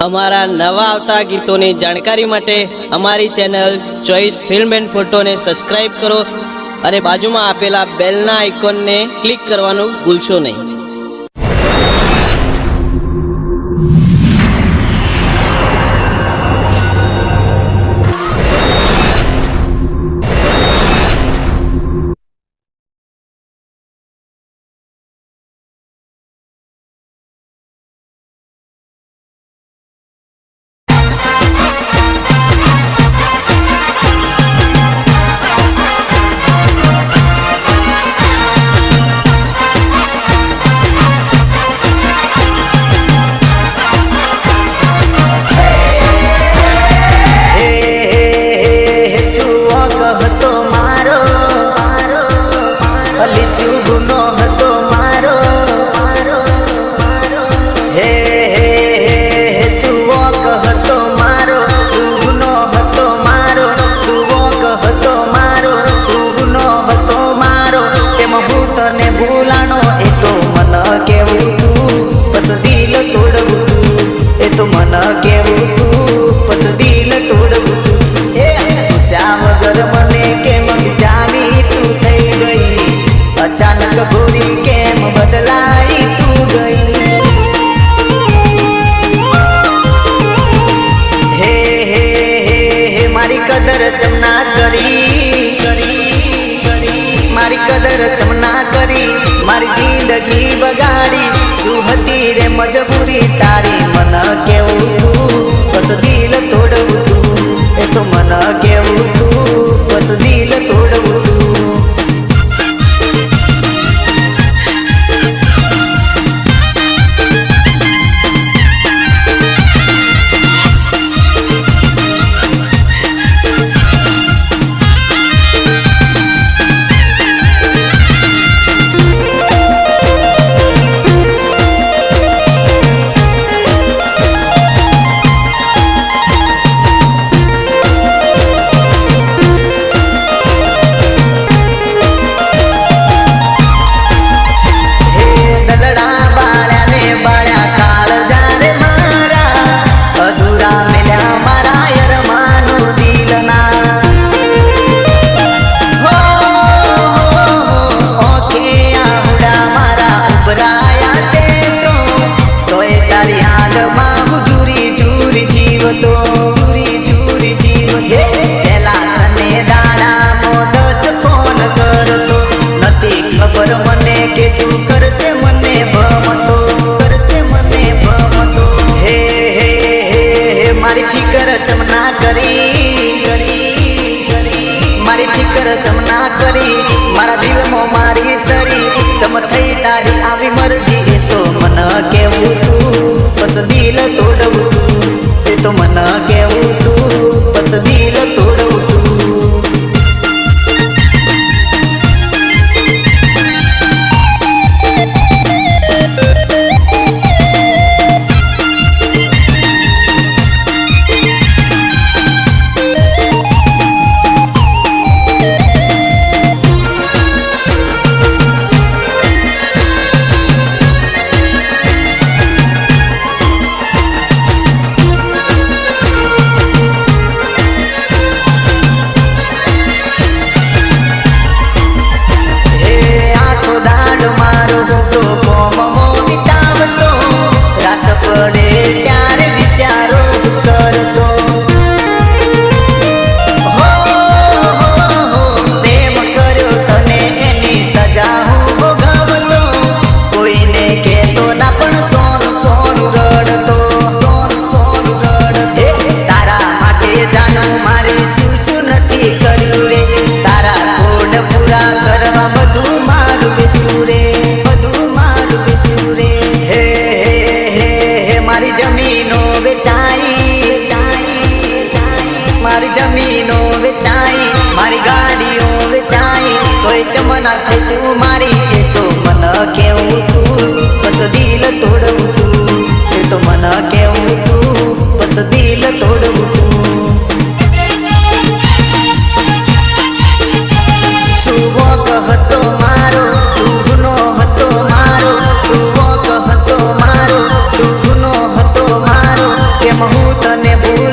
અમારા નવા આવતા ગીતોની જાણકારી માટે અમારી ચેનલ ચોઈસ ફિલ્મ એન્ડ ફોટોને સબસ્ક્રાઈબ કરો અને બાજુમાં આપેલા બેલના આઇકોનને ક્લિક કરવાનું ભૂલશો નહીં. मारी जिंदगी बगाड़ी सुहती रे मजबूरी तारी मन केवू तू बस दिल तोड़वू तू ए तो मन केवू तू बस दिल तोड़वू तू. चमना करी मारा दिल मो मारी सरी चम थई तारी आवी मर्जी ए तो मन केवू तू बस दिल तोड़वू तू ए तो मन केवू तू बस दिल तोड़वू तू. मारी जमीनों बेचाई मारी गाड़ियों बेचाई कोई चमना थे तू मारी ये तो मन केवू तू बस दिल तोड़वू तू ये तो मन केवू तू बस दिल तोड़वू तू. सुबह कहतो मारो सुगनो हतो मारो सुबह कहतो मारो सुगनो हतो मारो के પ્રેમ હું તને ભૂલ